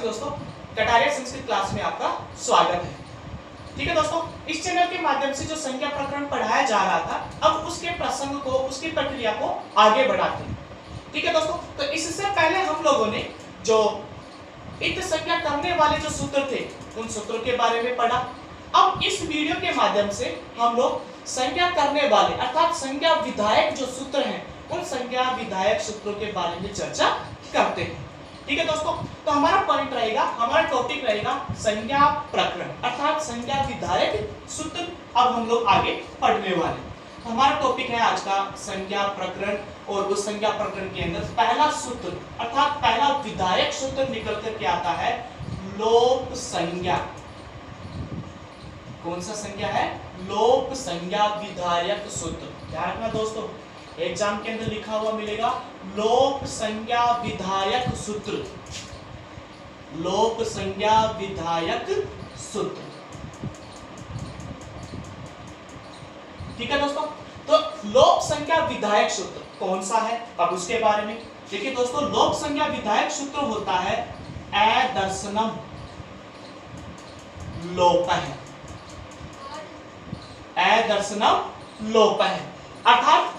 नमस्ते दोस्तों, कटारिया संस्कृत क्लास में आपका स्वागत है। ठीक है दोस्तों, इस चैनल के माध्यम से जो संज्ञा प्रकरण पढ़ाया जा रहा था, अब उसके प्रसंग को, उसकी प्रक्रिया को आगे बढ़ाते हैं। ठीक है दोस्तों, तो इससे पहले हम लोगों ने जो इत संज्ञा करने वाले जो सूत्र थे, उन सूत्रों के बारे में पढ़ा। अब इस वीडियो के माध्यम से हम लोग संज्ञा करने वाले अर्थात संज्ञा विधायक जो सूत्र हैं, उन संज्ञा विधायक सूत्रों के बारे में चर्चा करते हैं। ठीक है दोस्तों, तो हमारा पॉइंट रहेगा, हमारा टॉपिक रहेगा संज्ञा प्रकरण अर्थात संज्ञा विधायक सूत्र। अब हम लोग आगे पढ़ने वाले। हमारा टॉपिक है आज का संज्ञा प्रकरण, और उस संज्ञा प्रकरण के अंदर पहला सूत्र अर्थात पहला विधायक सूत्र निकल कर के आता है लोप संज्ञा। कौन सा संज्ञा है? लोप संज्ञा विधायक सूत्र। ध्यान रखना दोस्तों, एग्जाम के अंदर लिखा हुआ मिलेगा लोप संज्ञा विधायक सूत्र। लोप संज्ञा विधायक सूत्र। ठीक है दोस्तों, तो लोप संज्ञा विधायक सूत्र कौन सा है, अब उसके बारे में देखिए दोस्तों। लोप संज्ञा विधायक सूत्र होता है अदर्शनम लोपः। अदर्शनम लोपः अर्थात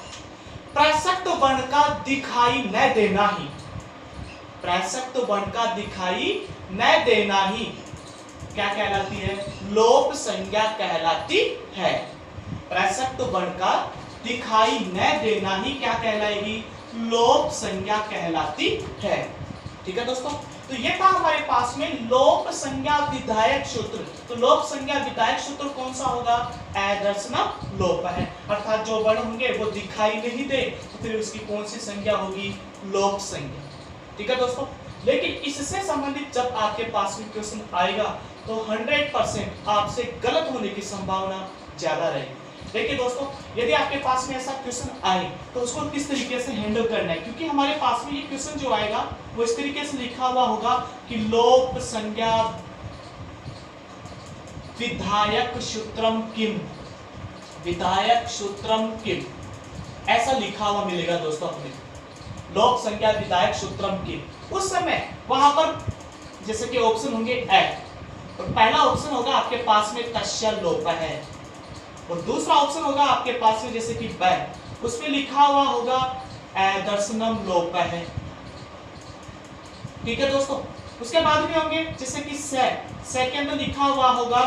प्रसक्त वर्ण का दिखाई न देना ही, प्रसक्त वर्ण का दिखाई न देना ही क्या कहलाती है? लोप संज्ञा कहलाती है। प्रसक्त वर्ण का दिखाई न देना ही क्या कहलाएगी? लोप संज्ञा कहलाती है। ठीक है दोस्तों, तो ये था हमारे पास में लोप संज्ञा विधायक सूत्र। तो लोप संज्ञा विधायक सूत्र कौन सा होगा? अदर्शनम लोपः अर्थात जो वर्ण होंगे वो दिखाई नहीं दे, तो फिर उसकी कौन सी संज्ञा होगी? लोप संज्ञा। ठीक है दोस्तों, लेकिन इससे संबंधित जब आपके पास में क्वेश्चन आएगा तो 100% आपसे गलत होने की संभावना ज्यादा रहेगी। देखिए दोस्तों, यदि आपके पास में ऐसा क्वेश्चन आए तो उसको किस तरीके से हैंडल करना है, क्योंकि हमारे पास में ये क्वेश्चन जो आएगा वो इस तरीके से लिखा हुआ होगा कि लोप संज्ञा विधायक सूत्रम किम, विधायक सूत्रम किम, ऐसा लिखा हुआ मिलेगा दोस्तों अपने। लोप संज्ञा विधायक सूत्रम किम, उस समय वहां पर जैसे कि ऑप्शन होंगे ए, और पहला ऑप्शन होगा आपके पास में तस्य लोपः है, और दूसरा ऑप्शन होगा आपके पास में जैसे कि बै, उसमें लिखा हुआ होगा अदर्शनम लोपः है। ठीक है दोस्तों, उसके बाद में होंगे जैसे कि से के अंदर लिखा हुआ होगा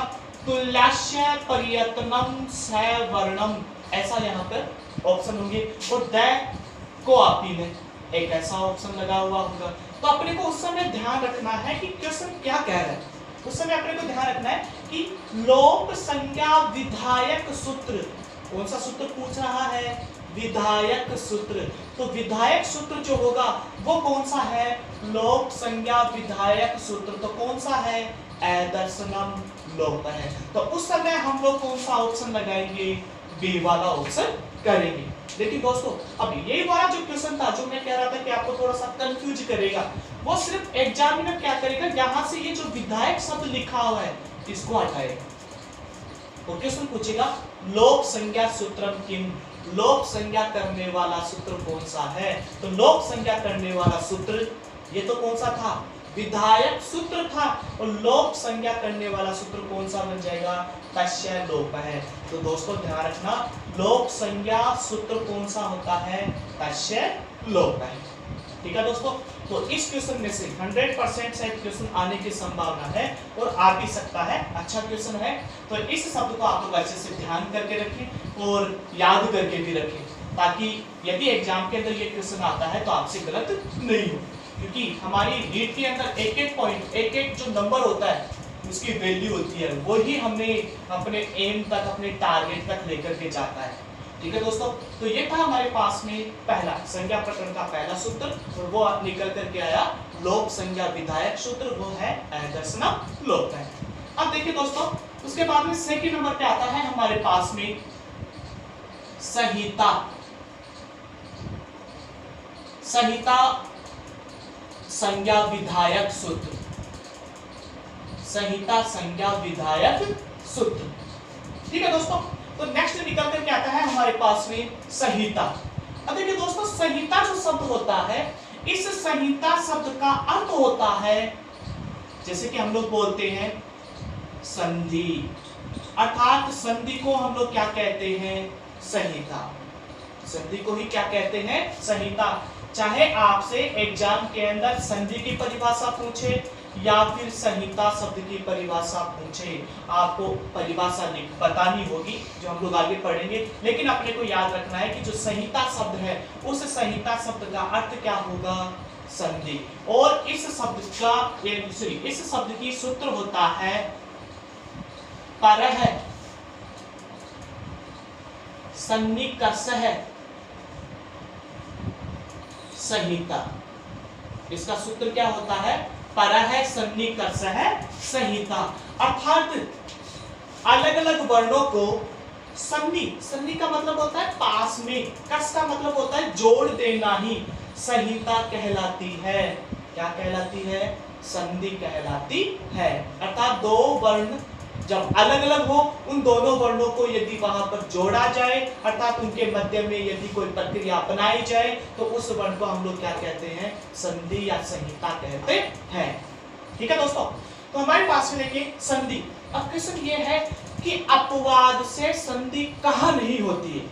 तुल्यस्य प्रयत्नम सवर्णम, ऐसा यहाँ पर ऑप्शन होंगे, और दै को आपी में एक ऐसा ऑप्शन लगा हुआ होगा। तो अपने को उस समय ध्यान रखना है कि क्वेश्चन क्या कह रहा है। उस समय अपने को ध्यान रखना है कि लोप संज्ञा विधायक सूत्र, कौन सा सूत्र पूछ रहा है? विधायक सूत्र। तो विधायक सूत्र जो होगा वो कौन सा है? लोप संज्ञा विधायक सूत्र। तो कौन सा है? अदर्शनम लोपः है। तो उस समय हम लोग कौन सा ऑप्शन लगाएंगे? बी वाला ऑप्शन करेंगे। देखिए दोस्तों, अब यही वाला जो क्वेश्चन था जो मैं कह रहा था कि आपको थोड़ा सा कंफ्यूज करेगा, वो सिर्फ एग्जामिनर क्या करेगा, यहां से ये जो विधायक शब्द लिखा हुआ है इसको हटाएगा। तो क्वेश्चन पूछेगा लोप संज्ञा सूत्रम किम, लोप संज्ञा करने वाला सूत्र कौन सा है? तो लोप संज्ञा करने वाला सूत्र ये तो कौन सा था? विधायक सूत्र था, और लोप संज्ञा करने वाला सूत्र कौन सा बन जाएगा? तस्य लोपः है। तो दोस्तों ध्यान रखना, लोप संज्ञा सूत्र कौन सा होता है? तस्य लोपः। ठीक है दोस्तों, तो इस क्वेश्चन में से 100% शायद क्वेश्चन आने की संभावना है, और आ भी सकता है, अच्छा क्वेश्चन है। तो इस शब्द को आप लोग अच्छे से ध्यान करके रखें और याद करके भी रखें, ताकि यदि एग्जाम के अंदर ये क्वेश्चन आता है तो आपसे गलत नहीं हो, क्योंकि हमारी रीड के अंदर एक एक पॉइंट, एक एक जो नंबर होता है उसकी वैल्यू होती है, वही हमें अपने एम तक, अपने टारगेट तक लेकर के जाता है। ठीक है दोस्तों, तो ये था हमारे पास में पहला संज्ञा प्रकरण का पहला सूत्र, और वो निकल करके आया लोप संज्ञा विधायक सूत्र, वो है अदर्शनम लोपः। अब देखिए दोस्तों, उसके बाद में सेकंड नंबर पे आता है हमारे पास में संहिता। संहिता संज्ञा विधायक सूत्र, संहिता संज्ञा विधायक सूत्र। ठीक है दोस्तों, तो नेक्स्ट निकल कर क्या आता है हमारे पास में संहिता। अब देखिए दोस्तों, संहिता जो शब्द होता है, इस संहिता शब्द का अर्थ होता है जैसे कि हम लोग बोलते हैं संधि, अर्थात संधि को हम लोग क्या कहते हैं, संहिता। संधि को ही क्या कहते हैं, संहिता। चाहे आपसे एग्जाम के अंदर संधि की परिभाषा पूछे या फिर संहिता शब्द की परिभाषा पूछे, आपको परिभाषा बतानी होगी जो हम लोग आगे पढ़ेंगे। लेकिन अपने को याद रखना है कि जो संहिता शब्द है उस संहिता शब्द का अर्थ क्या होगा, संधि। और इस शब्द का इस शब्द की सूत्र होता है परः सन्निकर्षः संहिता। इसका सूत्र क्या होता है, परः सन्निकर्षः संहिता। अर्थात अलग अलग वर्णों को सन्नि का मतलब होता है पास में, कस का मतलब होता है जोड़ देना ही संहिता कहलाती है। क्या कहलाती है, संधि कहलाती है। अर्थात दो वर्ण जब अलग अलग हो, उन दोनों वर्णों को यदि वहां पर जोड़ा जाए, अर्थात उनके मध्य में यदि कोई प्रक्रिया अपनाई जाए, तो उस वर्ण को हम लोग क्या कहते हैं, संधि या संहिता कहते हैं। ठीक है दोस्तों, तो हमारे पास में देखिए संधि। अब क्वेश्चन ये है कि अपवाद से संधि कहाँ नहीं होती है,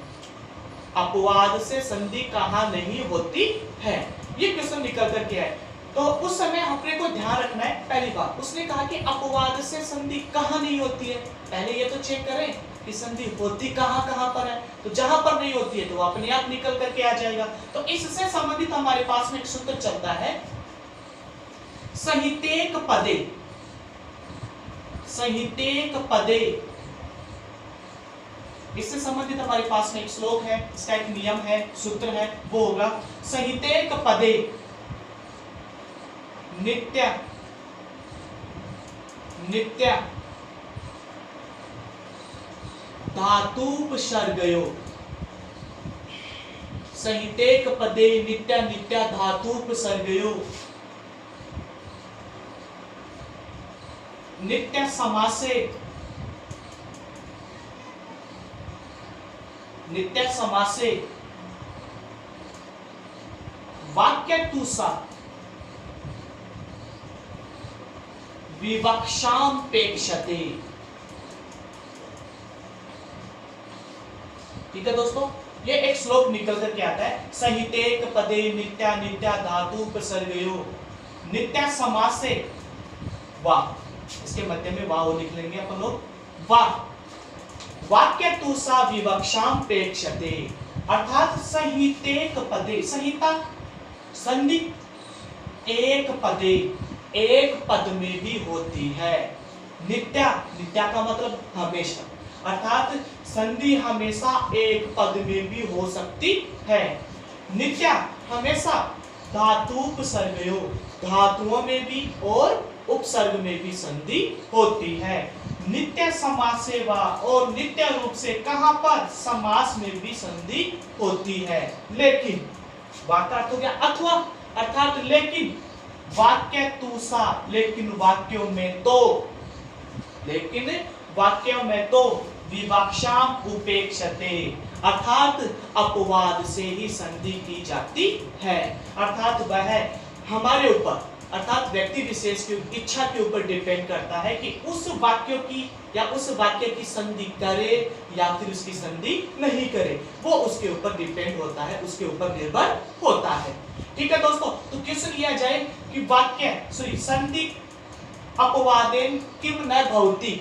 अपवाद से संधि कहाँ नहीं होती है, ये क्वेश्चन निकल करके है। तो उस समय अपने को ध्यान रखना है, पहली बात उसने कहा कि अपवाद से संधि कहाँ नहीं होती है। पहले ये तो चेक करें कि संधि होती कहाँ पर है। तो जहां पर नहीं होती है तो अपने आप निकल करके आ जाएगा। तो इससे संबंधित हमारे पास में एक सूत्र चलता है, संहितेक पदे, संहितेक पदे। इससे संबंधित हमारे पास में एक श्लोक है, इसका एक नियम है, सूत्र है, वो होगा संहितेक पदे नित्य नित्य धातुपसर्गयो। संहितेक पदे नित्य नित्य धातुपसर्गयो। नित्य समासे, नित्य समासे वाक्य तुसा विवक्षाम पेक्षते। ठीक है दोस्तों, ये एक श्लोक निकल करके आता है, संहितेक पदे नित्या नित्या धातु प्रसर्गयो। नित्या समास से वाह, इसके मध्य में वाह लिख लेंगे अपन लोग, वाह वाक्य तुसा विवक्षाम पेक्षते। अर्थात संहितेक पदे, संहिता संधि एक पदे, एक पद में भी होती है। नित्या, नित्या का मतलब हमेशा, अर्थात संधि हमेशा एक पद में भी हो सकती है। नित्या हमेशा धातुपसर्गयो, धातुओं में भी और उपसर्ग में भी संधि होती है। नित्य समासे वा, और नित्य रूप से कहां पर, समास में भी संधि होती है। लेकिन वाक्य अर्थ हो गया अथवा, अर्थात लेकिन वाक्य तुसा, लेकिन वाक्यों में तो, लेकिन वाक्यों में तो विवक्षाम उपेक्षते, अर्थात अपवाद से ही संधि की जाती है। अर्थात वह हमारे ऊपर, अर्थात व्यक्ति विशेष की इच्छा के ऊपर डिपेंड करता है कि उस वाक्य की या उस वाक्य की संधि करे या फिर उसकी संधि नहीं करे, वो उसके ऊपर डिपेंड होता है, उसके ऊपर निर्भर होता है। ठीक है दोस्तों, तो क्वेश्चन लिया जाए कि वाक्य संधि अपवादेन किम न भवति।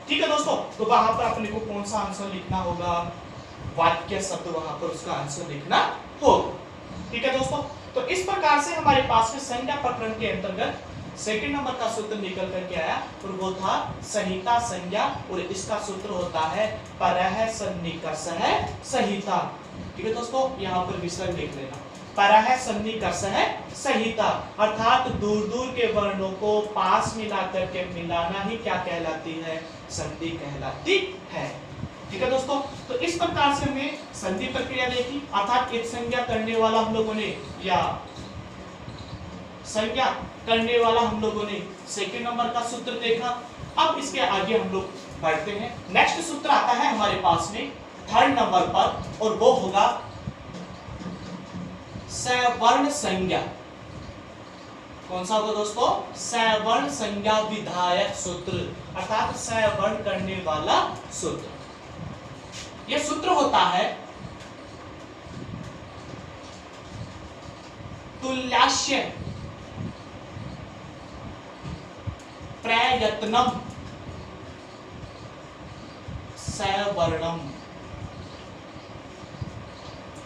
ठीक है दोस्तों, तो वहां पर अपने को कौन सा आंसर लिखना होगा, वाक्य शब्द वहां पर उसका आंसर लिखना होगा। ठीक है दोस्तों, तो इस प्रकार से हमारे पास में संज्ञा प्रकरण के अंतर्गत सेकंड नंबर का सूत्र निकल करके आया और वो था संहिता संज्ञा, और इसका सूत्र होता है परः सन्निकर्षः संहिता। ठीक है दोस्तों, यहाँ पर विसर्ग लिख लेना, परः सन्निकर्षः संहिता, अर्थात दूर दूर के वर्णों को पास मिला करके मिलाना ही क्या कहलाती है, संधि कहलाती है। ठीक है दोस्तों, तो इस प्रकार से हमने संधि प्रक्रिया देखी, अर्थात एक संज्ञा करने वाला हम लोगों ने, या संज्ञा करने वाला हम लोगों ने सेकंड नंबर का सूत्र देखा। अब इसके आगे हम लोग बढ़ते हैं। नेक्स्ट सूत्र आता है हमारे पास में थर्ड नंबर पर, और वो होगा सवर्ण संज्ञा। कौन सा होगा दोस्तों? सवर्ण संज्ञा विधायक सूत्र, अर्थात सवर्ण करने वाला सूत्र। यह सूत्र होता है तुल्याश्य प्रयत्नम सवर्णम।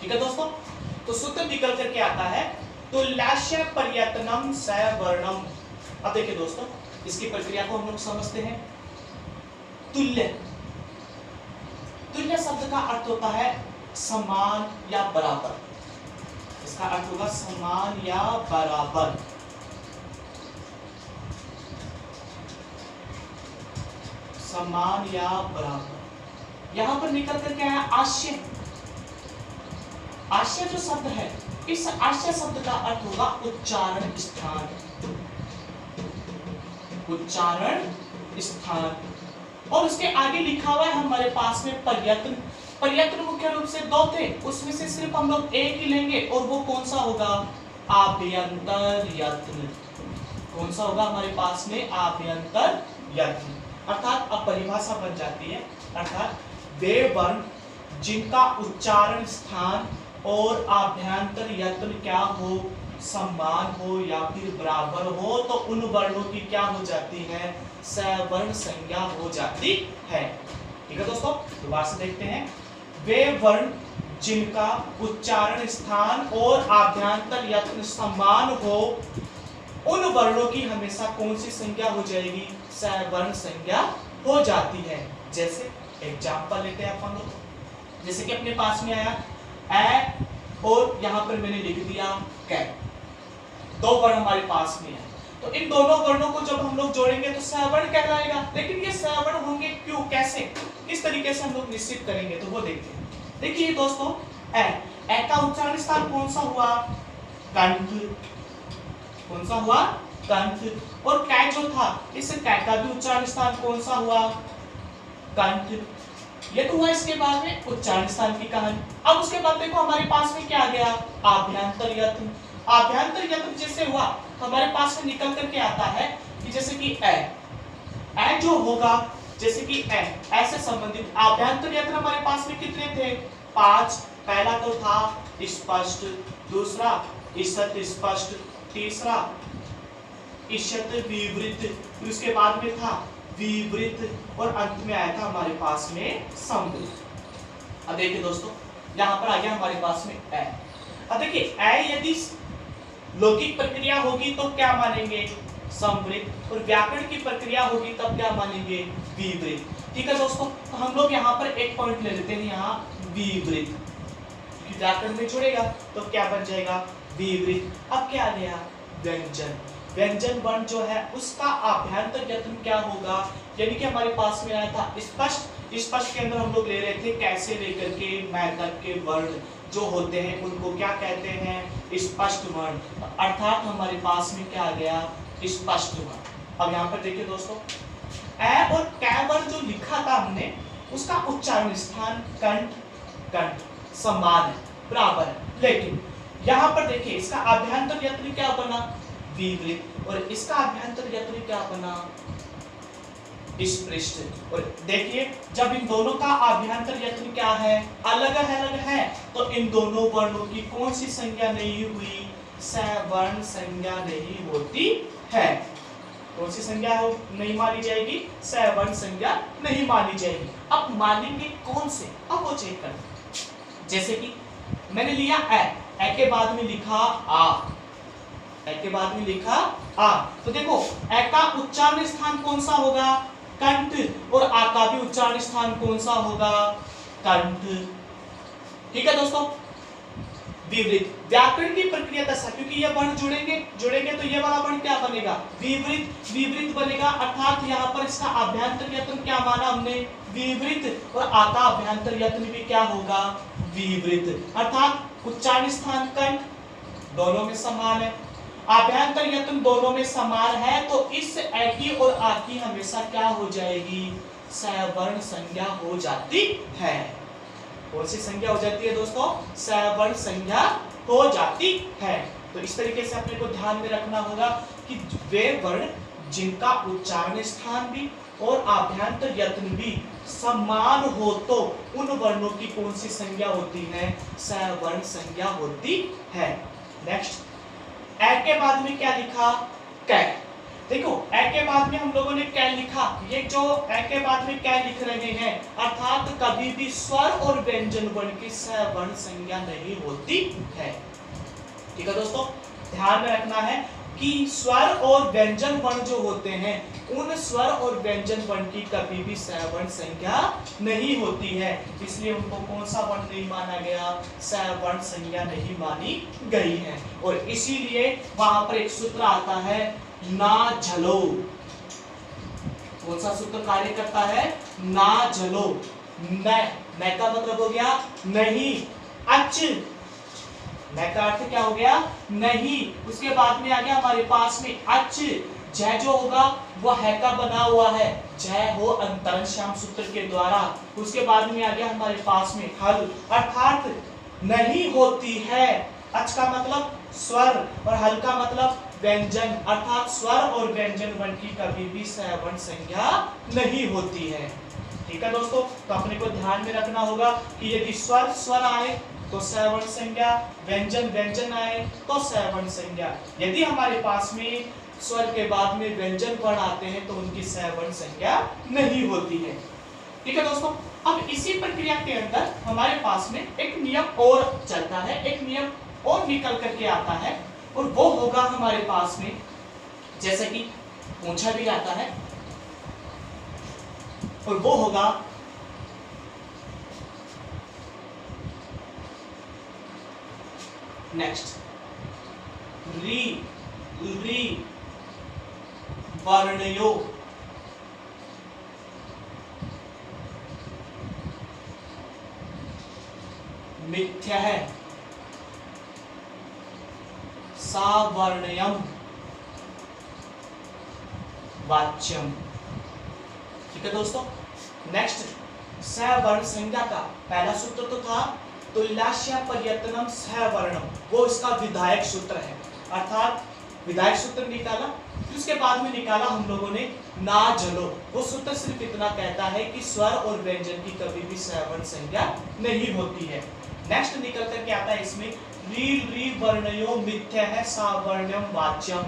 ठीक है दोस्तों, तो सूत्र निकल करके आता है तुल्याश्य प्रयत्नम सवर्णम। अब देखिए दोस्तों, इसकी प्रक्रिया को हम लोग समझते हैं। तुल्य, तुल्य शब्द का अर्थ होता है समान या बराबर। इसका अर्थ होगा समान या बराबर। समान या बराबर। यहां पर निकल करके आया आश्य। आश्य जो शब्द है, इस आश्य शब्द का अर्थ होगा उच्चारण स्थान। उच्चारण स्थान। और उसके आगे लिखा हुआ है हमारे पास में प्रयत्न। प्रयत्न मुख्य रूप से दो थे, उसमें से सिर्फ हम लोग एक ही लेंगे, और वो कौन सा होगा? आभ्यंतर यत्न। कौन सा होगा हमारे पास में? आभ्यंतर यत्न। अर्थात अब परिभाषा बन जाती है, अर्थात वे वर्ण जिनका उच्चारण स्थान और आभ्यंतर यत्न क्या हो? समान हो या फिर बराबर हो, तो उन वर्णों की क्या हो जाती है? सवर्ण संज्ञा हो जाती है। ठीक है दोस्तों, दोबारा से देखते हैं। वे वर्ण जिनका उच्चारण स्थान और आभ्यंतर यत्न समान हो, उन वर्णों की हमेशा कौन सी संज्ञा हो जाएगी? सवर्ण संज्ञा हो जाती है। जैसे एग्जांपल लेते हैं अपन लोग, जैसे कि अपने पास में आया ए और यहां पर मैंने लिख दिया कै। दो वर्ण हमारे पास में है, तो इन दोनों वर्णों को जब हम लोग जोड़ेंगे तो सवर्ण कहलाएगा। लेकिन ये सवर्ण होंगे क्यों, कैसे, किस तरीके से हम लोग निश्चित करेंगे, तो वो देखते हैं। देखिए दोस्तों, ए का उच्चारण स्थान कौन सा हुआ? कंठ। कौन सा हुआ? कंठ। और कै जो था, इस कै का भी उच्चारण स्थान कौन सा हुआ? कंठ। ये तो हुआ इसके बाद में उच्चारण स्थान की कहानी। अब उसके बाद देखो हमारे पास में क्या आ गया? आभ्यंतर यत्न। आभ्यंतर यत्न जैसे हुआ, हमारे पास में निकल करके आता है कि जैसे कि ए जो होगा, जैसे कि ए से संबंधित आभ्यंतर यत्न हमारे पास में कितने थे? 5। पहला तो था स्पष्ट, दूसरा ईषत स्पष्ट, तीसरा ईषत विवृत, फिर उसके बाद में था विवृत, और अंत में आया था हमारे पास में संवृत। अब देखिए दोस्तों, यहां पर आ गया हमारे पास में ए। अब देखिए ए यदि लौकिक प्रक्रिया होगी तो क्या मानेंगे? संवृत, और व्याकरण की प्रक्रिया होगी तब क्या मानेंगे? विवृत। ठीक है दोस्तों, तो हम लोग यहाँ पर एक पॉइंट ले लेते हैं, यहाँ विवृत, क्योंकि व्याकरण में जुड़ेगा तो क्या बन जाएगा? विवृत। अब क्या आ गया? व्यंजन। व्यंजन वर्ण जो है उसका आभ्यंतर यत्न क्या होगा? यानी कि हमारे पास में आया था स्पष्ट। स्पष्ट के अंदर हम लोग ले रहे थे कैसे लेकर के मैथक के वर्ण जो होते हैं उनको क्या कहते हैं? स्पष्ट वर्ण। अर्थात हमारे पास में क्या आ गया? स्पष्ट वर्ण। अब यहाँ पर देखिए दोस्तों, ए और कै वर्ण जो लिखा था हमने, उसका उच्चारण स्थान कंठ समान है, बराबर है। लेकिन यहाँ पर देखिए इसका आभ्यंतर यत्न क्या बना? विवृत, और इसका आभ्यंतर यत्न क्या बना? स्पृष्ट। और देखिए जब इन दोनों का आभ्यंतर यत्न क्या है? अलग है, तो इन दोनों वर्णों की कौन सी संज्ञा नहीं हुई? सवर्ण संज्ञा नहीं होती है। कौन सी संज्ञा नहीं मानी जाएगी? सवर्ण संज्ञा नहीं मानी जाएगी। अब मानेंगे कौन से? अब वो चेक करें। जैसे कि मैंने लिया ए के बाद में लिखा आ, ए के बाद में लिखा आ, तो देखो ए का उच्चारण स्थान कौन सा होगा? कंठ, और आ का भी उच्चारण स्थान कौन सा होगा? कंठ। ठीक है दोस्तों, विवृत। व्याकरण की प्रक्रिया दशा, क्योंकि ये वर्ण जुड़ेंगे तो ये वाला वर्ण क्या बनेगा? विवृत बनेगा। अर्थात यहाँ पर इसका आभ्यंतर यत्न क्या माना हमने? विवृत, और आ का आभ्यंतर यत्न भी क्या होगा? विवृत। अर्थात उच्चारण स्थान कंठ दोनों में समान है, आभ्यंतर यत्न दोनों में समान है, तो इस ए की और आ की हमेशा क्या हो जाएगी? सवर्ण संज्ञा हो जाती है। कौन सी संज्ञा हो जाती है दोस्तों? सवर्ण संज्ञा हो जाती है। तो इस तरीके से अपने को ध्यान में रखना होगा कि वे वर्ण जिनका उच्चारण स्थान भी और आभ्यंतर यत्न भी समान हो तो उन वर्णों की कौन सी संज्ञा होती है, सवर्ण संज्ञा होती है। नेक्स्ट ए के बाद में क्या लिखा, कै। देखो ए के बाद में हम लोगों ने कै लिखा, ये जो ए के बाद में कै लिख रहे हैं अर्थात कभी भी स्वर और व्यंजन वर्ण की सवर्ण संज्ञा नहीं होती है। ठीक है दोस्तों, ध्यान में रखना है कि स्वर और व्यंजन वर्ण जो होते हैं उन स्वर और व्यंजन वर्ण की कभी भी सवर्ण संज्ञा नहीं होती है, इसलिए उनको कौन सा वर्ण नहीं माना गया, सवर्ण संज्ञा नहीं मानी गई है। और इसीलिए वहां पर एक सूत्र आता है ना झलो। कौन सा सूत्र कार्य करता है, ना झलो। मैं का मतलब हो गया नहीं, अच मैं का अर्थ क्या हो गया, नहीं। उसके बाद में आ गया हमारे पास में अच, जय जो होगा वो है का बना हुआ है, जय हो अंतरण श्याम सूत्र के द्वारा। उसके बाद में आ गया हमारे पास में हल, अर्थात नहीं होती है। अच का मतलब स्वर और हल का मतलब व्यंजन, अर्थात स्वर और व्यंजन वर्ण की कभी भी सवर्ण संज्ञा नहीं होती है। ठीक है दोस्तों, तो अपने को ध्यान में रखना होगा कि यदि स्वर स्वर आए तो सवर्ण संज्ञा, व्यंजन व्यंजन आए तो सवर्ण संज्ञा। यदि हमारे पास में स्वर के बाद में व्यंजन वर्ण आते हैं तो उनकी सवर्ण संज्ञा नहीं होती है। ठीक है दोस्तों, अब इसी प्रक्रिया के अंदर हमारे पास में एक नियम और चलता है, एक नियम और निकल करके आता है, और वो होगा हमारे पास में जैसे कि पूछा भी आता है, और वो होगा नेक्स्ट री री वर्णयो मिथ्या है सावर्णयम वाच्यम। ठीक है दोस्तों, नेक्स्ट सवर्ण संज्ञा का पहला सूत्र तो था तुल्याश्य पर्यतनम सवर्णम, वो इसका विधायक सूत्र है, अर्थात विधायक सूत्र निकाला। फिर उसके बाद में निकाला हम लोगों ने ना जलो, वो सूत्र सिर्फ इतना कहता है कि स्वर और व्यंजन की कभी भी सवर्ण संज्ञा नहीं होती है। नेक्स्ट निकल करके आता है इसमें री री वर्णयो मिथ्या है सावर्ण्यम वाच्यम,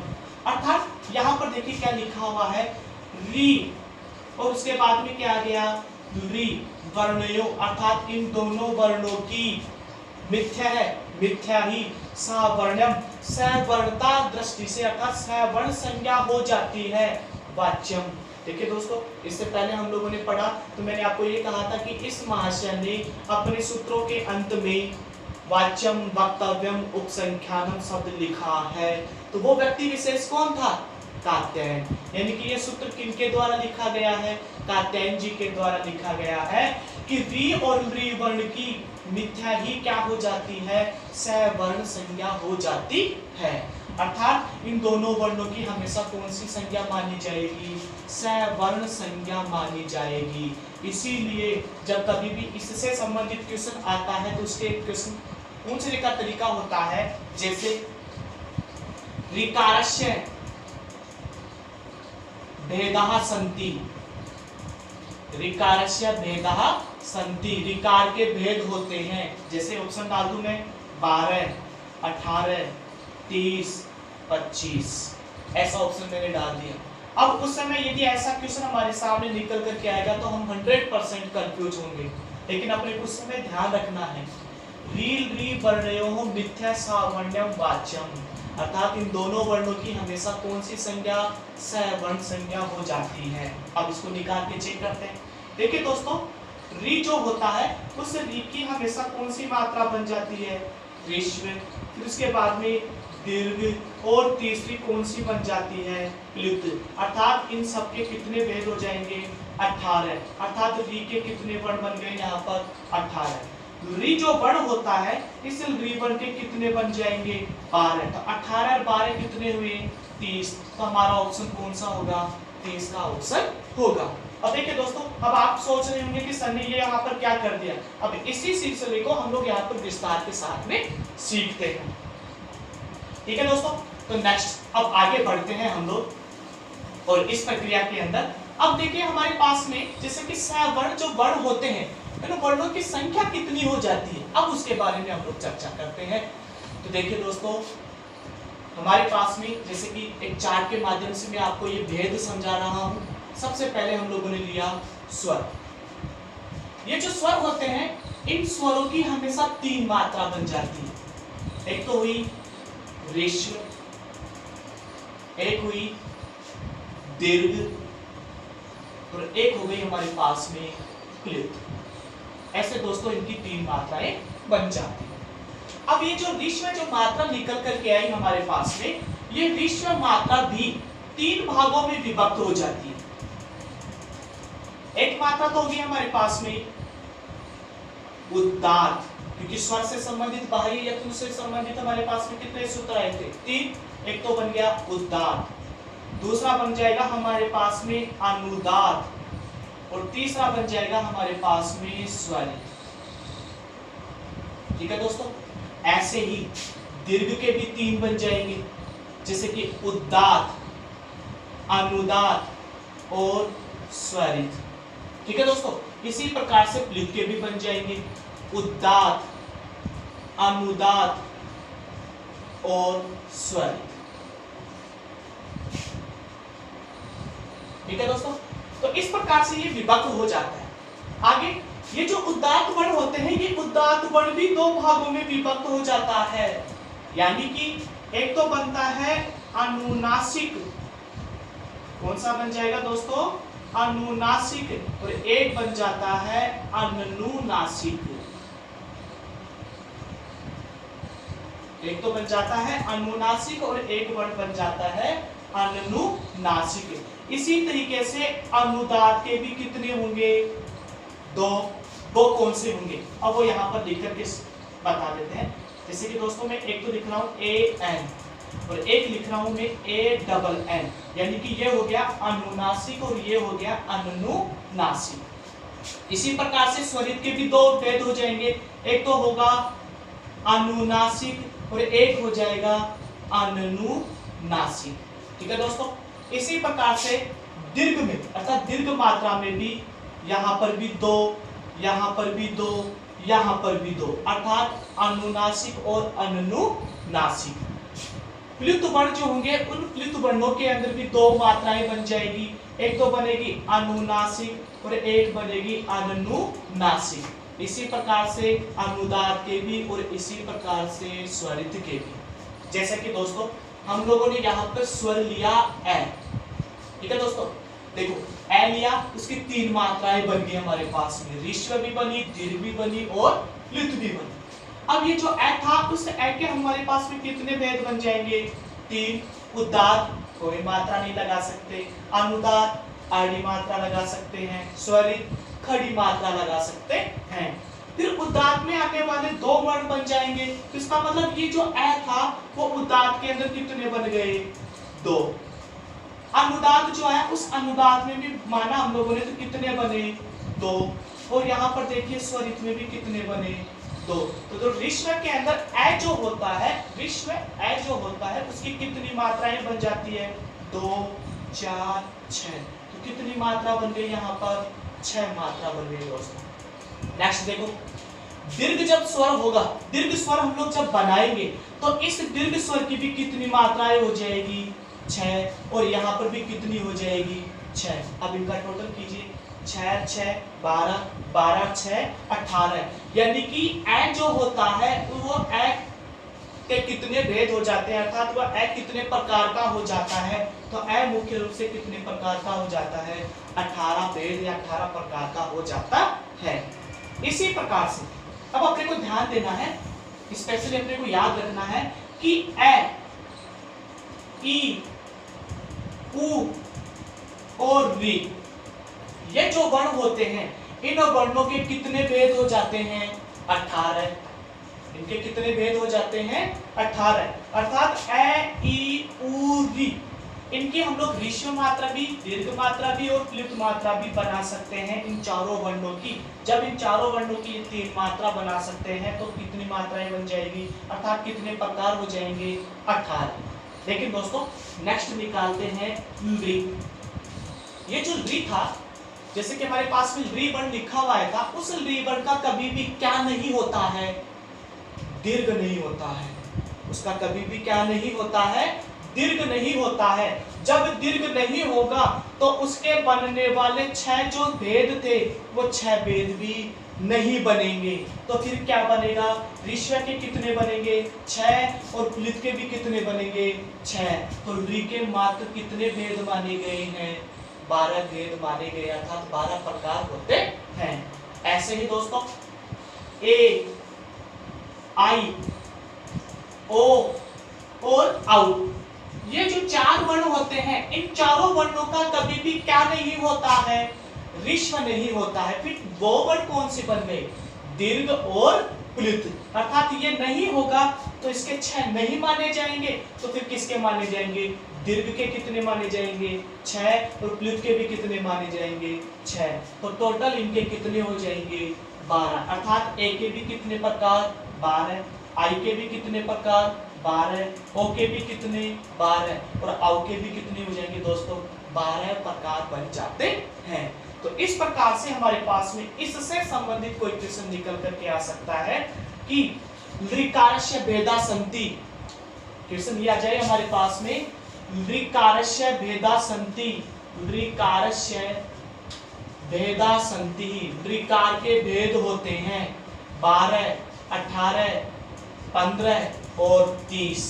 अर्थात यहाँ पर देखिए क्या लिखा हुआ है, री और उसके बाद में क्या आ गया, री वर्णयो, अर्थात इन दोनों वर्णों की मिथ्या है, मिथ्या ही, सावर्ण्यम सवर्णता दृष्टि से अर्थात सवर्ण संज्ञा हो जाती है, वाच्यम। देखिए दोस्तों, इससे पहले हम लोगों ने पढ़ा तो मैंने आपको ये कहा था कि इस महाशय ने अपने सूत्रों के अंत में वाच्यम वक्तव्यम उपसंख्यानम शब्द लिखा है, तो वो व्यक्ति विशेष कौन था, कात्यायन। यानी कि ये सूत्र किनके द्वारा लिखा गया है, कात्यायन जी के द्वारा लिखा गया है कि री और री वर्ण की मिथ्या ही क्या हो जाती है, सवर्ण संज्ञा हो जाती है, अर्थात इन दोनों वर्णों की हमेशा कौन सी संज्ञा मानी जाएगी, सवर्ण संज्ञा मानी जाएगी। इसीलिए जब कभी भी इससे संबंधित क्वेश्चन आता है तो उसके क्वेश्चन पूछने का तरीका होता है जैसे ऋकारस्य भेदः सन्ति, ऋकारस्य भेदः सन्ति, ऋकार के भेद होते हैं। जैसे ऑप्शन डाल दूं मैं 12, 18, 30, 25, ऐसा ऑप्शन मैंने डाल दिया। अब उस समय यदि ऐसा क्वेश्चन हमारे सामने निकल करके आएगा तो हम 100% कंफ्यूज होंगे, लेकिन अपने को उस समय ध्यान रखना है रील री वर्णयोः मिथ्या सावर्ण्यम वाच्यम, अर्थात इन दोनों वर्णों की हमेशा कौन सी संज्ञा, सवर्ण संज्ञा हो जाती है। अब इसको निकाल के चेक करते हैं। देखिए दोस्तों, री जो होता है उस री की हमेशा कौन सी मात्रा बन जाती है, ऋस्व, फिर उसके बाद में दीर्घ, और तीसरी कौन सी बन जाती है, प्लुत, अर्थात इन सब के कितने भेद हो जाएंगे, 18, अर्थात री के कितने वर्ण बन गए यहाँ पर 18। री जो वर्ण होता है इस री वर्ण के कितने बन जाएंगे, 12, तो 18 और 12 कितने हुए, 30, तो हमारा ऑप्शन कौन सा होगा, 30 का ऑप्शन होगा। अब देखिए दोस्तों, अब आप सोच रहे होंगे कि सर ने ये यहाँ पर क्या कर दिया। अब इसी सिलसिले को हम लोग यहाँ पर विस्तार के साथ में सीखते हैं। ठीक है दोस्तों। तो नेक्स्ट अब आगे बढ़ते हैं हम लोग और इस प्रक्रिया के अंदर अब देखिए हमारे पास में जैसे कि वर्ण जो वर्ण होते हैं इन वर्णों की संख्या कितनी हो जाती है, अब उसके बारे में हम लोग चर्चा करते हैं। तो देखिए दोस्तों हमारे पास में जैसे कि एक चार्ट के माध्यम से मैं आपको ये भेद समझा रहा हूं। सबसे पहले हम लोगों ने लिया स्वर। ये जो स्वर होते हैं इन स्वरों की हमेशा 3 मात्रा बन जाती है। एक तो हुई ऋस्व, एक हुई दीर्घ और एक हो गई हमारे पास में क्लिप्त। ऐसे दोस्तों इनकी 3 मात्राएं बन जाती है। अब ये जो ऋस्व जो मात्रा निकल करके आई हमारे पास में, ये ऋस्व मात्रा भी 3 भागों में विभक्त हो जाती है। एक मात्रा तो होगी हमारे पास में उदात्त, क्योंकि स्वर से संबंधित बाह्य यत्न से संबंधित हमारे पास में कितने सूत्र आए थे? 3। एक तो बन गया उदात्त, दूसरा बन जाएगा हमारे पास में अनुदात्त और तीसरा बन जाएगा हमारे पास में स्वरित। ठीक है दोस्तों, ऐसे ही दीर्घ के भी 3 बन जाएंगे, जैसे कि उदात्त, अनुदात्त और स्वरित। ठीक है दोस्तों, इसी प्रकार से प्लुत के भी बन जाएंगे, उदात्त, अनुदात्त और स्वरित। ठीक है दोस्तों, तो इस प्रकार से ये विभक्त हो जाता है। आगे ये जो उदात्त वर्ण होते हैं, ये उदात्त वर्ण भी 2 भागों में विभक्त हो जाता है। यानी कि एक तो बनता है अनुनासिक, कौन सा बन जाएगा दोस्तों? अनुनासिक, और एक बन जाता है अनुनासिक। एक तो बन जाता है अनुनासिक और एक वर्ण बन जाता है अनुनासिक। इसी तरीके से अनुदात्त के भी कितने होंगे? 2। वो कौन से होंगे अब वो यहाँ पर लिख करके बता देते हैं। जैसे कि दोस्तों मैं एक तो लिख रहा हूँ AN और एक लिख रहा हूँ मैं ANN, यानी कि ये हो गया अनुनासिक और ये हो गया अनुनासिक। इसी प्रकार से स्वरित के भी 2 भेद हो जाएंगे, एक तो होगा अनुनासिक और एक हो जाएगा अनुनासिक। ठीक है दोस्तों, इसी प्रकार से दीर्घ में अर्थात दीर्घ मात्रा में भी यहाँ पर भी 2, यहाँ पर भी 2, यहाँ पर भी 2, अर्थात अनुनासिक और अनुनासिक। प्लुत वर्ण जो होंगे उन प्लुत वर्णों के अंदर भी 2 मात्राएं बन जाएगी, एक तो बनेगी अनुनासिक और एक बनेगी अनुनासिक। इसी प्रकार से अनुदात्त के भी और इसी प्रकार से स्वरित के भी। जैसे कि दोस्तों हम लोगों ने यहाँ पर स्वर लिया ए, ठीक है दोस्तों, देखो ए लिया, उसकी 3 मात्राएं बन गई हमारे पास में, ऋस्व भी बनी, दीर्घ भी बनी और प्लुत भी बनी। अब ये जो ए था उस ए के हमारे पास में कितने भेद बन जाएंगे? 3। उदात्त कोई मात्रा नहीं लगा सकते, अनुदात्त आड़ी मात्रा लगा सकते हैं, स्वरित खड़ी मात्रा लगा सकते हैं। फिर उदात्त में आने वाले 2 वर्ण बन जाएंगे, तो इसका मतलब ये जो ए था वो उदात्त के अंदर कितने बन गए? 2। अनुदात्त जो है उस अनुदात्त में भी माना हम लोगों ने, तो कितने बने? 2। और यहाँ पर देखिए स्वरित में भी कितने बने? 2। तो ऋस्व के अंदर ए जो होता है, ऋस्व ए जो होता है उसकी कितनी मात्राएं बन जाती है? 2, 4, 6। तो कितनी मात्रा बन गई यहाँ पर? 6 मात्रा बन गई दोस्तों। नेक्स्ट देखो, दीर्घ जब स्वर होगा, दीर्घ स्वर हम लोग जब बनाएंगे तो इस दीर्घ स्वर की भी कितनी मात्राएं हो जाएगी? 6। और यहाँ पर भी कितनी हो जाएगी? 6। अब इनका टोटल कीजिए, 6, 6, 12, 12, 6, 18। यानी कि ए जो होता है वो ए के कितने भेद हो जाते हैं, अर्थात वह ए कितने प्रकार का हो जाता है? तो ए मुख्य रूप से कितने प्रकार का हो जाता है? 18 भेद या 18 प्रकार का हो जाता है। इसी प्रकार से अब अपने को ध्यान देना है, स्पेशली अपने को याद रखना है कि ए, ई, उ और री ये जो वर्ण होते हैं इन वर्णों के कितने भेद हो जाते हैं? 18। इनके कितने भेद हो जाते हैं? 18। अर्थात ए, ई, उ, री इनकी हम लोग ऋष्व मात्रा भी, दीर्घ मात्रा भी और प्लुत मात्रा भी बना सकते हैं इन चारों वर्णों की। जब इन चारों वर्णों की 3 मात्रा बना सकते हैं तो कितनी मात्राएं बन जाएगी, अर्थात कितने प्रकार हो जाएंगे, 18। लेकिन दोस्तों नेक्स्ट निकालते हैं लृ। ये जो लृ था, जैसे कि हमारे पास में लृ वर्ण लिखा हुआ था, उस लृ वर्ण का कभी भी क्या नहीं होता है, दीर्घ नहीं होता है। उसका कभी भी क्या नहीं होता है, दीर्घ नहीं होता है। जब दीर्घ नहीं होगा तो उसके बनने वाले 6 जो भेद थे वो 6 भेद भी नहीं बनेंगे। तो फिर क्या बनेगा, ऋष्व के कितने बनेंगे, 6, और प्लुत के भी कितने बनेंगे, 6। तो लृ के मात्र कितने भेद माने गए हैं, 12 भेद माने गए, अर्थात 12 प्रकार होते हैं। ऐसे ही दोस्तों ए, आई, ओ और औ, ये जो 4 वर्ण होते हैं, इन चारों वर्णों का कभी भी क्या नहीं होता है, ऋष्व नहीं होता है। फिर वो वर्ण कौन से बन गए, दीर्घ और प्लुत, अर्थात ये नहीं होगा तो इसके 6 नहीं माने जाएंगे। तो फिर किसके माने जाएंगे, दीर्घ के कितने माने जाएंगे, 6, और प्लुत के भी कितने माने जाएंगे, 6। तो टोटल इनके कितने हो जाएंगे, 12। अर्थात ए के भी कितने प्रकार, 12, आई के भी कितने प्रकार, 12, ओ के भी कितने, 12, और औ के भी कितने हो जाएंगे दोस्तों, 12 प्रकार बन जाते हैं। तो इस प्रकार से हमारे पास में इससे संबंधित कोई क्वेश्चन निकल करके आ सकता है कि लृकारस्य भेदा सन्ति, क्वेश्चन ये आ जाए हमारे पास में, लृकारस्य भेदा सन्ति, लृकारस्य भेदा सन्ति, लृकार के भेद होते हैं 12, 18, 15 और 30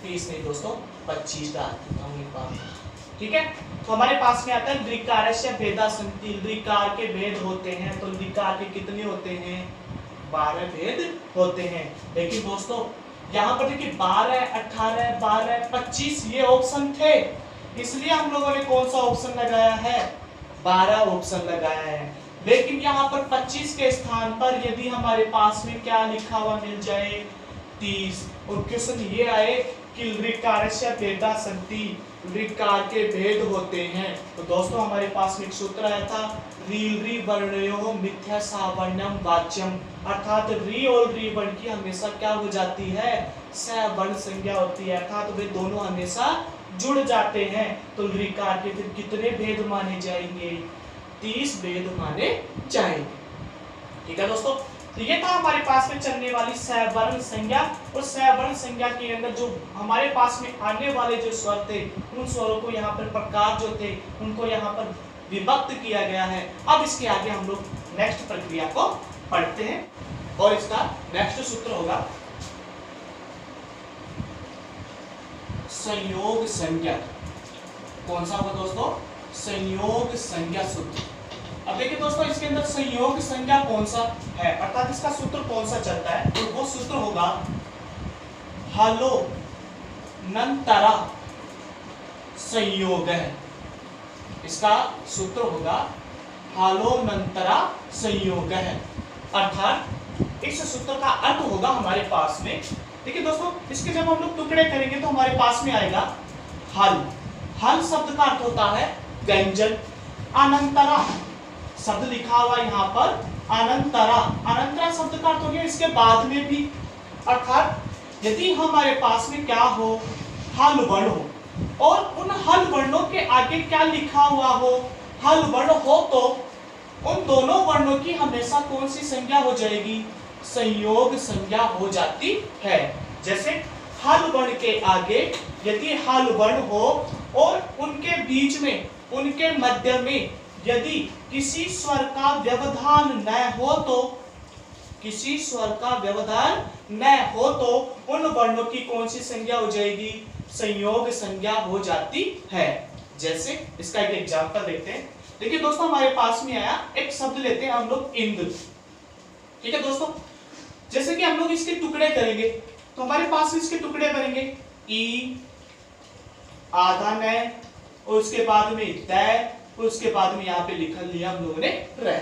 नहीं दोस्तों 25 डाल देता हूँ एक बार, ठीक है। तो हमारे पास में आता है लृकारस्य भेदा सन्ति, लृकार के भेद होते हैं। तो लृकार के कितने होते हैं, 12 भेद होते हैं। लेकिन दोस्तों यहाँ पर देखिए 12, 18, 12, 25 ये ऑप्शन थे, इसलिए हम लोगों ने कौन सा ऑप्शन लगाया है, 12 ऑप्शन लगाया है। लेकिन यहाँ पर 25 के स्थान पर यदि हमारे पास में क्या लिखा हुआ मिल जाए, 30, और क्वेश्चन ये आए कि लृकारस्य भेदा सन्ति, लृकार के भेद होते हैं। तो दोस्तों हमारे पास में एक सूत्र आया था, ऋ वर्णयोः मिथ्या सावर्ण्यम वाच्यम, अर्थात ऋ और ऋ वर्ण की हमेशा क्या हो जाती है, सवर्ण संज्ञा होती है, अर्थात वे दोनों हमेशा जुड़ जाते हैं। तो लृकार के फिर कितने भेद माने जाएंगे, 30 भेद माने जाएंगे, ठीक है दोस्तों। तो ये था हमारे पास में चलने वाली सवर्ण संज्ञा, और सवर्ण संज्ञा के अंदर जो हमारे पास में आने वाले जो स्वर थे, उन स्वरों को यहाँ पर प्रकार जो थे उनको यहाँ पर विभक्त किया गया है। अब इसके आगे हम लोग नेक्स्ट प्रक्रिया को पढ़ते हैं, और इसका नेक्स्ट सूत्र होगा संयोग संज्ञा। कौन सा होगा दोस्तों, संयोग संज्ञा सूत्र। अब देखिए दोस्तों इसके अंदर संयोग संज्ञा कौन सा है, अर्थात इसका सूत्र कौन सा चलता है, तो वो सूत्र होगा हलो नंतरा संयोग है। इसका सूत्र होगा हलो नंतरा संयोग है, अर्थात इस सूत्र का अर्थ होगा हमारे पास में, देखिए दोस्तों इसके जब हम लोग टुकड़े करेंगे तो हमारे पास में आएगा हल। हल शब्द का अर्थ होता है व्यंजन। अनंतरा शब्द लिखा हुआ यहाँ पर अनंतरा, अनंतरा शब्द का अर्थ हो गया इसके बाद में भी, अर्थात यदि हमारे पास में क्या हो, हल वर्ण हो, और उन हल वर्णों के आगे क्या लिखा हुआ हो, हल वर्ण हो, तो उन दोनों वर्णों की हमेशा कौन सी संज्ञा हो जाएगी, संयोग संज्ञा हो जाती है। जैसे हल वर्ण के आगे यदि हल वर्ण हो और उनके बीच में, उनके मध्य में यदि किसी स्वर का व्यवधान न हो, तो किसी स्वर का व्यवधान न हो तो उन वर्णों की कौन सी संज्ञा हो जाएगी, संयोग संज्ञा हो जाती है। जैसे इसका एक एग्जांपल देखते हैं। देखिए दोस्तों हमारे पास में आया एक शब्द लेते हैं हम लोग इंद्र, ठीक है दोस्तों। जैसे कि हम लोग इसके टुकड़े करेंगे तो हमारे पास इसके टुकड़े बनेंगे ई, आधा न, और उसके बाद में द, और उसके बाद में यहाँ पे लिखा लिया हम लोगों ने र,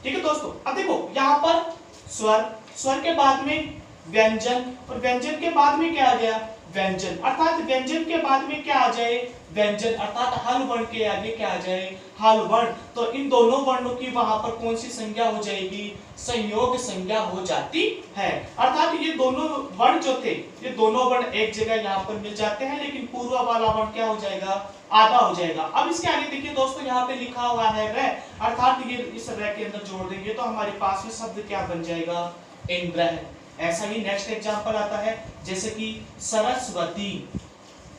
ठीक है दोस्तों। अब देखो यहाँ पर स्वर, स्वर के बाद में व्यंजन, और व्यंजन के बाद में क्या आ गया, व्यंजन, अर्थात व्यंजन के बाद में क्या आ जाए, व्यंजन, अर्थात हल वर्ण के आगे क्या आ जाए, हल वर्ण। तो इन दोनों वर्णों की वहां पर कौन सी संज्ञा हो जाएगी, संयोग संज्ञा हो जाती है। अर्थात ये दोनों वर्ण जो थे, ये दोनों वर्ण एक जगह यहाँ पर मिल जाते हैं, लेकिन पूर्व वाला वर्ण क्या हो जाएगा, आधा हो जाएगा। अब इसके आगे देखिए दोस्तों, यहाँ पे लिखा हुआ है र, अर्थात ये इस र के अंदर जोड़ देंगे तो हमारे पास में शब्द क्या बन जाएगा, इंद्र है। ऐसा ही नेक्स्ट एग्जांपल आता है, जैसे कि सरस्वती,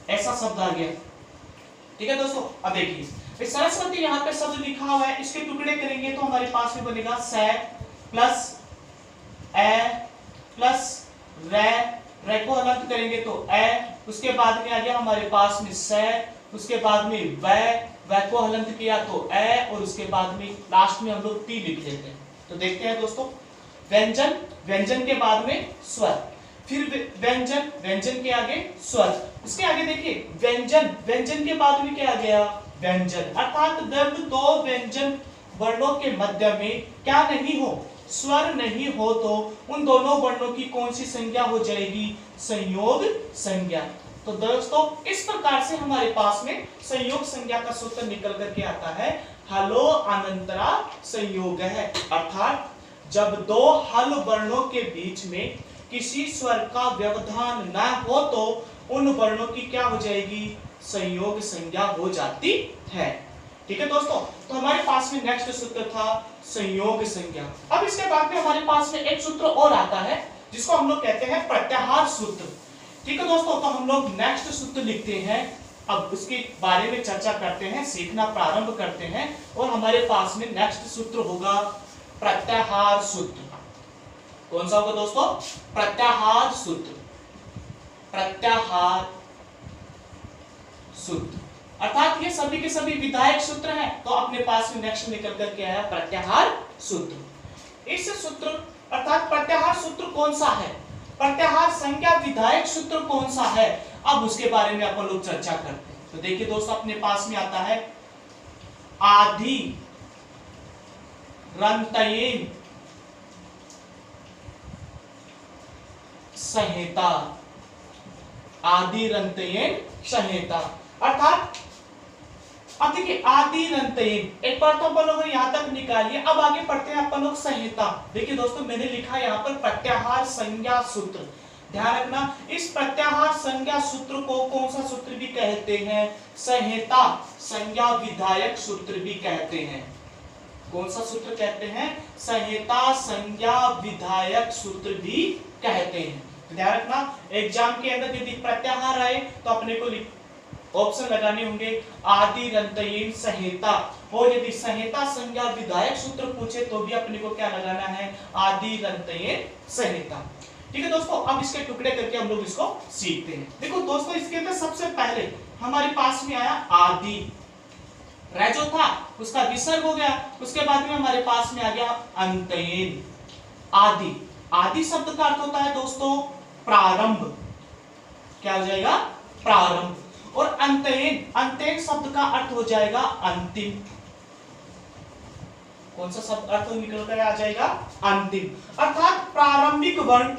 ऐसा शब्द आ गया, ठीक है दोस्तों। अब देखिए सरस्वती यहाँ पे शब्द लिखा हुआ है, इसके टुकड़े करेंगे तो हमारे पास में बनेगा स प्लस ए प्लस रे को हलंत करेंगे तो ए, उसके बाद में आ गया हमारे पास में स, उसके बाद में वै को हलंत किया तो ए, और उसके बाद में लास्ट में हम लोग टी लिख देते हैं। तो देखते हैं दोस्तों, व्यंजन, व्यंजन के बाद में स्वर, फिर व्यंजन, व्यंजन के आगे स्वर, उसके आगे देखिए व्यंजन, व्यंजन के बाद में क्या आ गया, व्यंजन, अर्थात जब दो व्यंजन वर्णों के मध्य में क्या नहीं हो, स्वर नहीं हो, तो उन दोनों वर्णों की कौन सी संज्ञा हो जाएगी, संयोग संज्ञा। तो दोस्तों इस प्रकार से हमारे पास में संयोग संज्ञा का सूत्र निकल करके आता है, हलो अनंतरा संयोग है। अर्थात जब दो हल वर्णों के बीच में किसी स्वर का व्यवधान न हो तो उन वर्णों की क्या हो जाएगी, संयोग संज्ञा हो जाती है। ठीक है दोस्तों, तो हमारे पास में नेक्स्ट सूत्र था संयोग संज्ञा। अब इसके बाद में हमारे पास में एक सूत्र और आता है जिसको हम लोग कहते हैं प्रत्याहार सूत्र। ठीक है दोस्तों, तो हम लोग नेक्स्ट सूत्र लिखते हैं, अब उसके बारे में चर्चा करते हैं, सीखना प्रारंभ करते हैं, और हमारे पास में नेक्स्ट सूत्र होगा प्रत्याहार सूत्र। कौन सा होगा दोस्तों, प्रत्याहार सूत्र, प्रत्याहार सूत्र, अर्थात ये सभी के सभी विधायक सूत्र हैं। तो अपने पास में नेक्स्ट निकल कर के आया प्रत्याहार सूत्र। इस सूत्र अर्थात प्रत्याहार सूत्र कौन सा है, प्रत्याहार संज्ञा विधायक सूत्र कौन सा है, अब उसके बारे में अपन लोग चर्चा करते हैं। तो देखिए दोस्तों, अपने पास में आता है आदि रंतयेन संहिता, आदि रंतयेन संहिता, अर्थात अब देखिए आदि रंतयेन, एक बार तो अपन लोग यहां तक निकालिए। अब आगे पढ़ते हैं अपन लोग संहिता। देखिए दोस्तों, मैंने लिखा यहाँ पर प्रत्याहार संज्ञा सूत्र, ध्यान रखना, इस प्रत्याहार संज्ञा सूत्र को कौन सा सूत्र भी कहते हैं, संहिता संज्ञा विधायक सूत्र भी कहते हैं। कौन सा सूत्र कहते हैं, संहिता संज्ञा विधायक सूत्र भी कहते हैं। ध्यान रखना, एग्जाम के अंदर यदि प्रत्याहार आए तो अपने को ऑप्शन लगाने होंगे आदि रंतयेन संहिता, और यदि संहिता संज्ञा विधायक सूत्र पूछे तो भी अपने को क्या लगाना है, आदि रंतयेन संहिता। ठीक है दोस्तों, अब इसके टुकड़े करके हम लोग इसको सीखते हैं। देखो दोस्तों, इसके अंदर सबसे पहले हमारे पास में आया आदि, र जो था उसका विसर्ग हो गया, उसके बाद में हमारे पास में आ गया अंतयेन। आदि, आदि शब्द का अर्थ होता है दोस्तों प्रारंभ, क्या हो जाएगा, प्रारंभ, और अंतयेन, अंतयेन शब्द का अर्थ हो जाएगा अंतिम। कौन सा शब्द अर्थ निकल कर आ जाएगा, अंतिम, अर्थात प्रारंभिक वर्ण,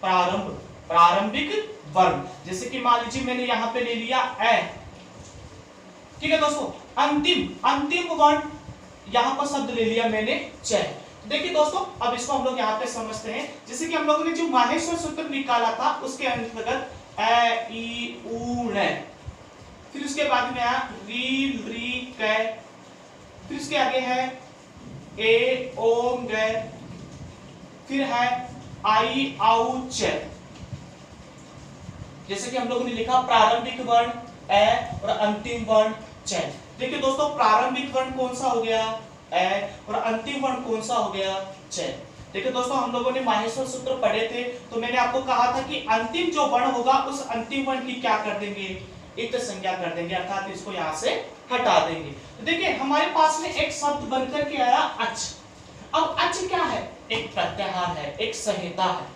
प्रारंभ, प्रारंभिक वर्ण। जैसे कि मान लीजिए मैंने यहां पे ले लिया ए, ठीक है दोस्तों, अंतिम, अंतिम वर्ण, यहां पर शब्द ले लिया मैंने च। देखिए दोस्तों, अब इसको हम लोग यहाँ पे समझते हैं। जैसे कि हम लोगों ने जो माहेश्वर सूत्र निकाला था उसके अंतर्गत ए ई उ रे, फिर उसके बाद में आया री री कै, फिर उसके आगे है ए ओ गे, फिर है आई आउ च। जैसे कि हम लोगों ने लिखा प्रारंभिक वर्ण ए और अंतिम वर्ण च। देखिए दोस्तों, प्रारंभिक वर्ण कौन सा हो गया, ए, और अंतिम वर्ण कौन सा हो गया, च। देखिए दोस्तों, हम लोगों ने माहेश्वर सूत्र पढ़े थे, तो मैंने आपको कहा था कि अंतिम जो वर्ण होगा उस अंतिम वर्ण की क्या कर देंगे, इत संज्ञा कर देंगे, अर्थात इसको यहाँ से हटा देंगे। तो देखिए हमारे पास में एक शब्द बनकर के आया अच। अब अच क्या है, एक प्रत्याहार है, एक संहिता है।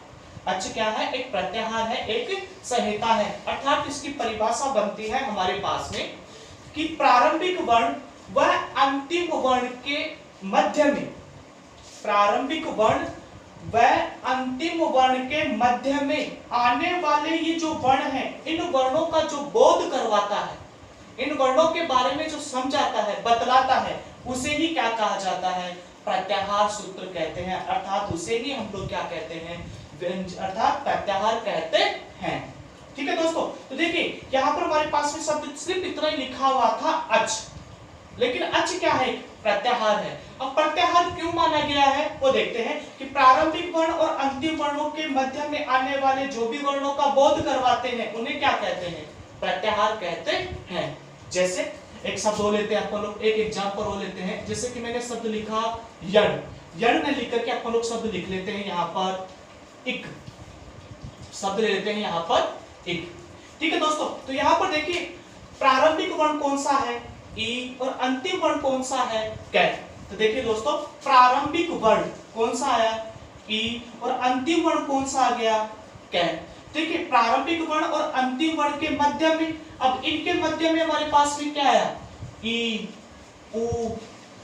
अच क्या है, एक प्रत्याहार है, एक संहिता है, अर्थात इसकी परिभाषा बनती है हमारे पास में कि प्रारंभिक वर्ण वह अंतिम वर्ण के मध्य में, प्रारंभिक वर्ण वह अंतिम वर्ण के मध्य में आने वाले ये जो वर्ण हैं, इन वर्णों का जो बोध करवाता है, इन वर्णों के बारे में जो समझाता है, बतलाता है, उसे ही क्या कहा जाता है? प्रत्याहार सूत्र कहते हैं। अर्थात उसे ही हम लोग क्या कहते हैं? अर्थात प्रत्याहार कहते हैं। ठीक है दोस्तों, तो देखिए यहाँ पर हमारे पास में शब्द सिर्फ इतना ही लिखा हुआ था अच, लेकिन अच क्या है? प्रत्याहार है। अब प्रत्याहार क्यों माना गया है वो देखते हैं कि प्रारंभिक वर्ण और अंतिम वर्णों के मध्य में आने वाले जो भी वर्णों का बोध करवाते हैं उन्हें क्या कहते हैं? प्रत्याहार कहते हैं। जैसे एक शब्द हो लेते हैं अपन लोग, एक एग्जांपल हो लेते हैं, जैसे कि मैंने शब्द लिखा यण, यण में लिख करके अपन लोग शब्द लिख लेते हैं यहाँ पर इक, शब्द ले लेते हैं यहाँ पर इक। ठीक है दोस्तों, तो यहाँ पर देखिए प्रारंभिक वर्ण कौन सा है? ई, और अंतिम वर्ण कौन सा है? कै। तो देखिए दोस्तों प्रारंभिक वर्ण कौन सा आया? ई, और अंतिम वर्ण कौन सा आ गया? कै। देखिए प्रारंभिक वर्ण और अंतिम वर्ण के मध्य में, अब इनके मध्य में हमारे पास में क्या आया? ई, उ,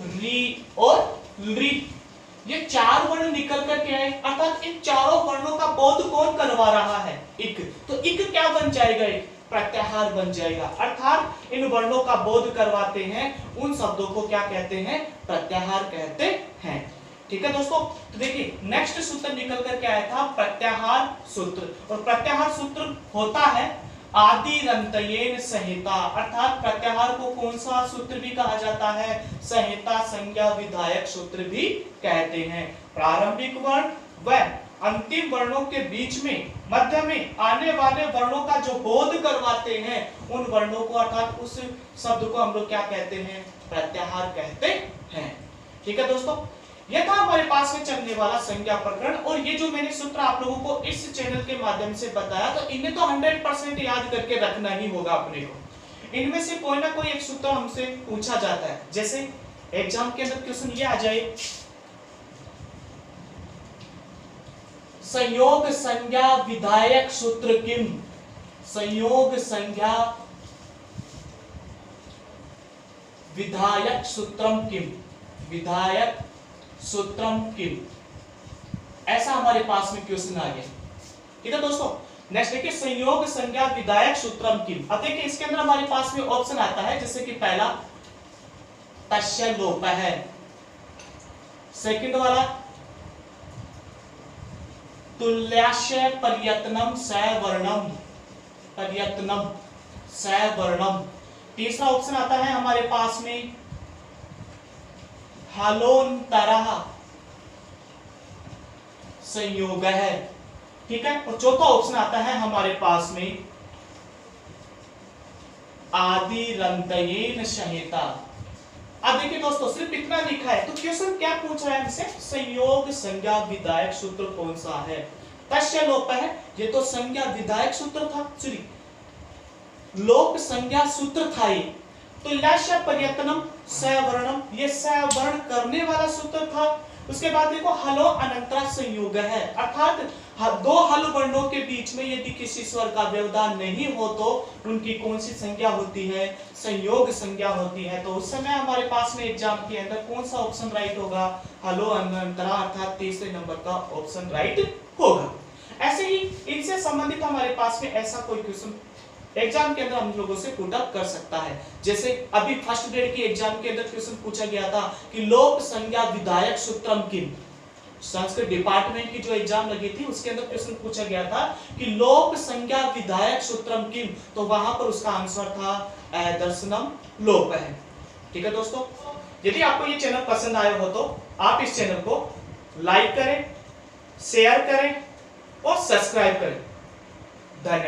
री और ली, ये चार वर्ण निकल कर के आए। अर्थात इन चारों वर्णों का बोध कौन करवा रहा है? इक। तो इक क्या बन जाएगा? एक प्रत्याहार बन जाएगा। अर्थात इन वर्णों का बोध करवाते हैं उन शब्दों को क्या कहते हैं? प्रत्याहार कहते हैं। ठीक है दोस्तों, तो देखिए नेक्स्ट सूत्र निकल कर के आया था प्रत्याहार सूत्र, और प्रत्याहार सूत्र होता है आदिरंतयेन संहिता। अर्थात प्रत्याहार को कौन सा सूत्र भी कहा जाता है? संहिता संज्ञा विधायक सूत्र भी कहते हैं। प्रारंभिक वर्ण व अंतिम वर्णों के बीच में मध्य में आने वाले वर्णों का जो बोध करवाते हैं उन वर्णों को, अर्थात उस शब्द को हम लोग क्या कहते हैं? प्रत्याहार कहते हैं। ठीक है दोस्तों, यह था हमारे पास में चलने वाला संज्ञा प्रकरण, और ये जो मैंने सूत्र आप लोगों को इस चैनल के माध्यम से बताया, तो इन्हें तो 100% याद करके रखना ही होगा अपने को। इनमें से कोई ना कोई एक सूत्र हमसे पूछा जाता है, जैसे एग्जाम के अंदर क्वेश्चन ये आ जाए, संयोग संज्ञा विधायक सूत्र किम? संयोग संज्ञा विधायक सूत्रम किम? विधायक सूत्रम किम? ऐसा हमारे पास में क्वेश्चन आ गया। ठीक है दोस्तों, नेक्स्ट देखिए संयोग संज्ञा विधायक सूत्रम किम। अब देखिए इसके अंदर हमारे पास में ऑप्शन आता है, जैसे कि पहला तस्य लोप है, सेकंड वाला तुल्याश्य प्रयत्नम सवर्णम, प्रयत्नम सवर्णम। तीसरा ऑप्शन आता है हमारे पास में हलोन्तरः संयोग है। ठीक है, और चौथा ऑप्शन आता है हमारे पास में आदिरंतयेन संहिता। अब देखिए दोस्तों सिर्फ इतना लिखा है, तो क्वेश्चन क्या पूछ रहा है हमसे? संयोग संज्ञा विधायक सूत्र कौन सा है? तस्य लोप है, ये तो संज्ञा विधायक सूत्र था, सॉरी लोप संज्ञा सूत्र था ये। तुल्याश्य प्रयत्नम सवर्णम, ये सवर्ण करने वाला सूत्र था। उसके बाद देखो हलो अनंतरा संयोग है, अर्थात दो हल वर्णों के बीच में यदि किसी स्वर का व्यवधान नहीं हो तो उनकी कौन सी संज्ञा होती है? संयोग संज्ञा होती है। तो उस समय हमारे पास में एग्जाम के अंदर कौन सा ऑप्शन राइट होगा? हलो अनंतरा, अर्थात तीसरे नंबर का ऑप्शन राइट होगा। ऐसे ही इनसे संबंधित हमारे पास में ऐसा कोई क्वेश्चन एग्जाम के अंदर हम लोगों से पुट अप कर सकता है। जैसे अभी फर्स्ट ग्रेड की एग्जाम के अंदर क्वेश्चन पूछा गया था कि लोप संज्ञा विधायक सूत्रम किम। संस्कृत डिपार्टमेंट की जो एग्जाम लगी थी उसके अंदर क्वेश्चन पूछा गया था कि लोप संज्ञा विधायक सूत्रम किम, तो वहां पर उसका आंसर था दर्शनम लोप है। ठीक है दोस्तों, यदि आपको ये चैनल पसंद आया हो तो आप इस चैनल को लाइक करें, शेयर करें और सब्सक्राइब करें। धन्यवाद।